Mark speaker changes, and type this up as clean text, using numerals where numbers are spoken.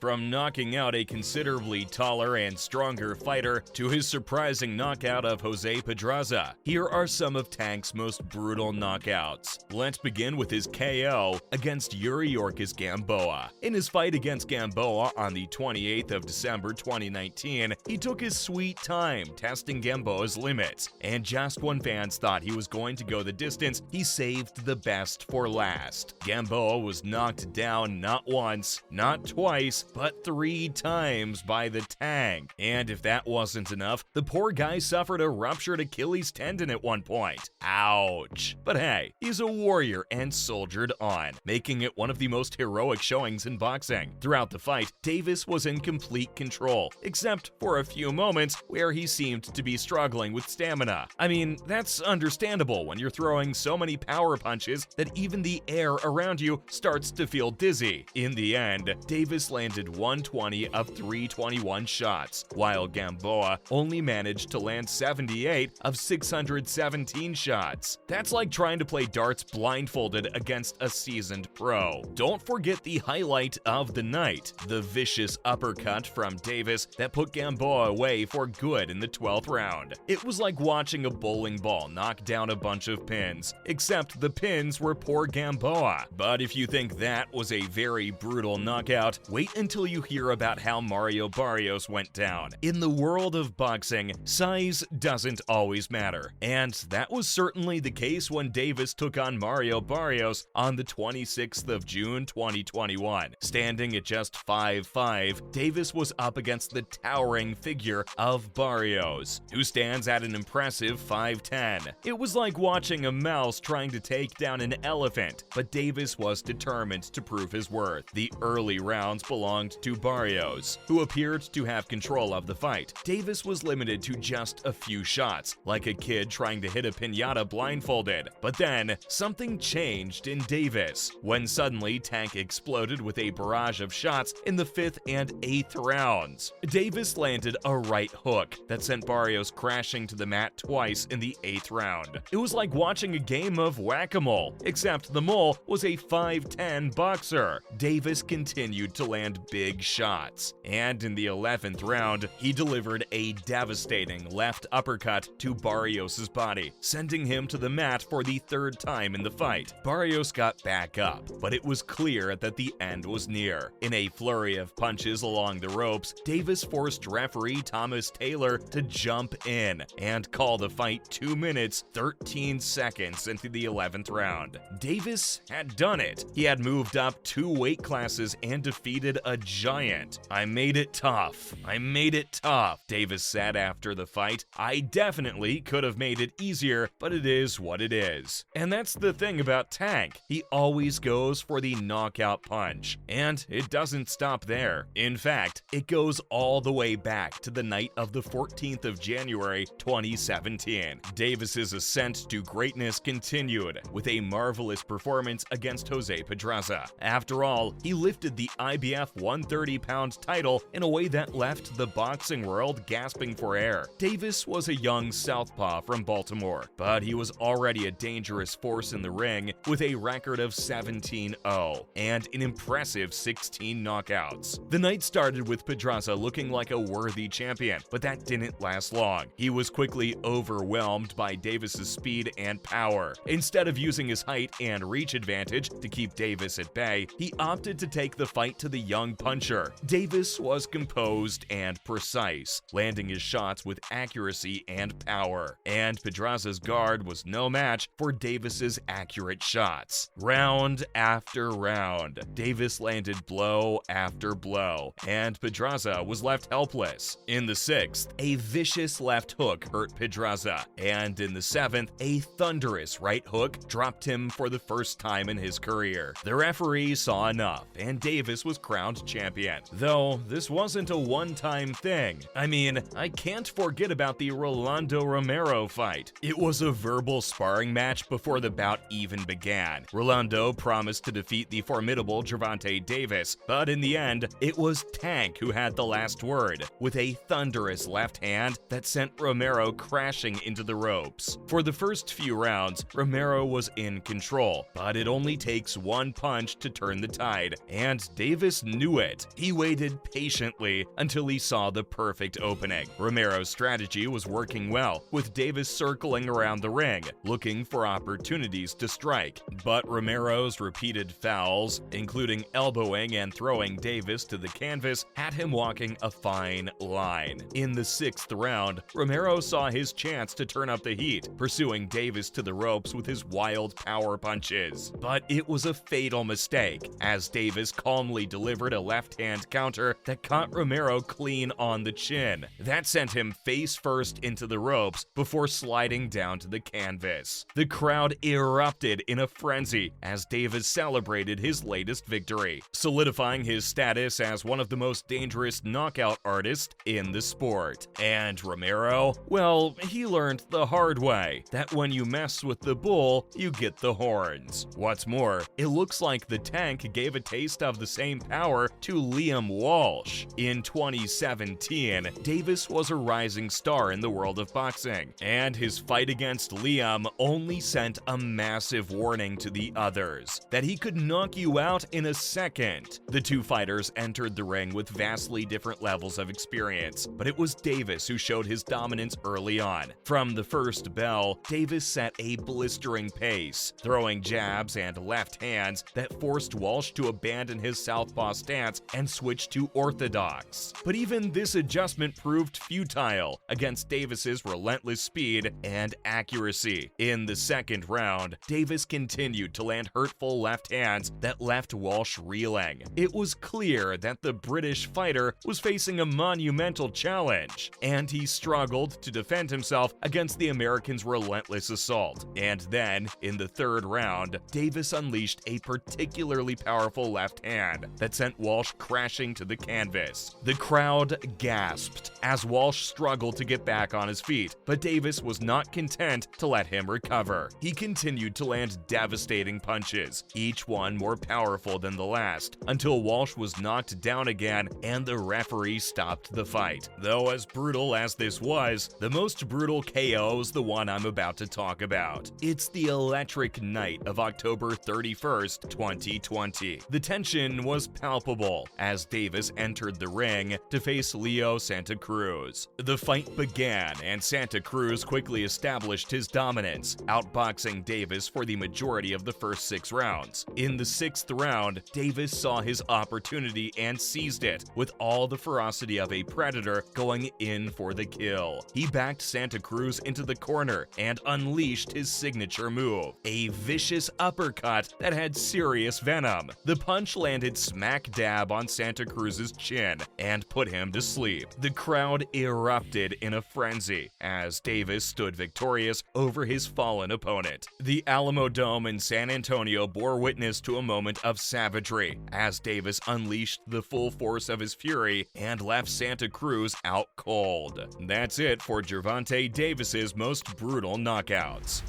Speaker 1: from knocking out a considerably taller and stronger fighter to his surprising knockout of Jose Pedraza. Here are some of Tank's most brutal knockouts. Let's begin with his KO against Yuriorkis Gamboa. In his fight against Gamboa on the 28th of December 2019, he took his sweet time testing Gamboa's limits, and just when fans thought he was going to go the distance, he saved the best for last. Gamboa was knocked down not once, not twice, but 3 times by the Tank. And if that wasn't enough, the poor guy suffered a ruptured Achilles tendon at one point. Ouch. But hey, he's a warrior and soldiered on, making it one of the most heroic showings in boxing. Throughout the fight, Davis was in complete control, except for a few moments where he seemed to be struggling with stamina. I mean, that's understandable when you're throwing so many power punches that even the air around you starts to feel dizzy. In the end, Davis landed 120 of 321 shots, while Gamboa only managed to land 78 of 617 shots. That's like trying to play darts blindfolded against a seasoned pro. Don't forget the highlight of the night, the vicious uppercut from Davis that put Gamboa away for good in the 12th round. It was like watching a bowling ball knock down a bunch of pins, except the pins were poor Gamboa. But if you think that was a very brutal knockout, wait until you hear about how Mario Barrios went down. In the world of boxing, size doesn't always matter, and that was certainly the case when Davis took on Mario Barrios on the 26th of June 2021. Standing at just 5'5", Davis was up against the towering figure of Barrios, who stands at an impressive 5'10". It was like watching a mouse trying to take down an elephant, but Davis was determined to prove his worth. The early rounds belonged to Barrios, who appeared to have control of the fight. Davis was limited to just a few shots, like a kid trying to hit a piñata blindfolded. But then, something changed in Davis, when suddenly Tank exploded with a barrage of shots in the 5th and 8th rounds. Davis landed a right hook that sent Barrios crashing to the mat twice in the 8th round. It was like watching a game of whack-a-mole, except the mole was a 5'10" boxer. Davis continued to land big shots, and in the 11th round, he delivered a devastating left uppercut to Barrios' body, sending him to the mat for the 3rd time in the fight. Barrios got back up, but it was clear that the end was near. In a flurry of punches along the ropes, Davis forced referee Thomas Taylor to jump in and call the fight 2 minutes, 13 seconds into the 11th round. Davis had done it. He had moved up 2 weight classes and defeated a giant. "I made it tough. I made it tough," Davis said after the fight. "I definitely could have made it easier, but it is what it is." And that's the thing about Tank. He always goes for the knockout punch. And it doesn't stop there. In fact, it goes all the way back to the night of the 14th of January 2017. Davis's ascent to greatness continued with a marvelous performance against Jose Pedraza. After all, he lifted the IBF 130-pound title in a way that left the boxing world gasping for air. Davis was a young southpaw from Baltimore, but he was already a dangerous force in the ring with a record of 17-0 and an impressive 16 knockouts. The night started with Pedraza looking like a worthy champion, but that didn't last long. He was quickly overwhelmed by Davis's speed and power. Instead of using his height and reach advantage to keep Davis at bay, he opted to take the fight to the young puncher. Davis was composed and precise, landing his shots with accuracy and power, and Pedraza's guard was no match for Davis's accurate shots. Round after round, Davis landed blow after blow, and Pedraza was left helpless. In the 6th, a vicious left hook hurt Pedraza, and in the 7th, a thunderous right hook dropped him for the first time in his career. The referee saw enough, and Davis was crowned champion. Though this wasn't a one-time thing. I mean, I can't forget about the Rolando Romero fight. It was a verbal sparring match before the bout even began. Rolando promised to defeat the formidable Gervonta Davis, but in the end, it was Tank who had the last word, with a thunderous left hand that sent Romero crashing into the ropes. For the first few rounds, Romero was in control, but it only takes one punch to turn the tide, and Davis knew do it. He waited patiently until he saw the perfect opening. Romero's strategy was working well, with Davis circling around the ring, looking for opportunities to strike. But Romero's repeated fouls, including elbowing and throwing Davis to the canvas, had him walking a fine line. In the 6th round, Romero saw his chance to turn up the heat, pursuing Davis to the ropes with his wild power punches. But it was a fatal mistake, as Davis calmly delivered a left-hand counter that caught Romero clean on the chin. That sent him face first into the ropes before sliding down to the canvas. The crowd erupted in a frenzy as Davis celebrated his latest victory, solidifying his status as one of the most dangerous knockout artists in the sport. And Romero? Well, he learned the hard way that when you mess with the bull, you get the horns. What's more, it looks like the Tank gave a taste of the same power to Liam Walsh. In 2017, Davis was a rising star in the world of boxing, and his fight against Liam only sent a massive warning to the others that he could knock you out in a second. The two fighters entered the ring with vastly different levels of experience, but it was Davis who showed his dominance early on. From the first bell, Davis set a blistering pace, throwing jabs and left hands that forced Walsh to abandon his southpaw stance and switch to orthodox. But even this adjustment proved futile against Davis's relentless speed and accuracy. In the 2nd round, Davis continued to land hurtful left hands that left Walsh reeling. It was clear that the British fighter was facing a monumental challenge, and he struggled to defend himself against the American's relentless assault. And then, in the 3rd round, Davis unleashed a particularly powerful left hand that sent Walsh crashing to the canvas. The crowd gasped as Walsh struggled to get back on his feet, but Davis was not content to let him recover. He continued to land devastating punches, each one more powerful than the last, until Walsh was knocked down again and the referee stopped the fight. Though as brutal as this was, the most brutal KO is the one I'm about to talk about. It's the electric night of October 31st, 2020. The tension was palpable as Davis entered the ring to face Leo Santa Cruz. The fight began, and Santa Cruz quickly established his dominance, outboxing Davis for the majority of the first 6 rounds. In the 6th round, Davis saw his opportunity and seized it, with all the ferocity of a predator going in for the kill. He backed Santa Cruz into the corner and unleashed his signature move, a vicious uppercut that had serious venom. The punch landed smack dab on Santa Cruz's chin and put him to sleep. The crowd erupted in a frenzy as Davis stood victorious over his fallen opponent. The Alamo Dome in San Antonio bore witness to a moment of savagery as Davis unleashed the full force of his fury and left Santa Cruz out cold. That's it for Gervonta Davis's most brutal knockouts.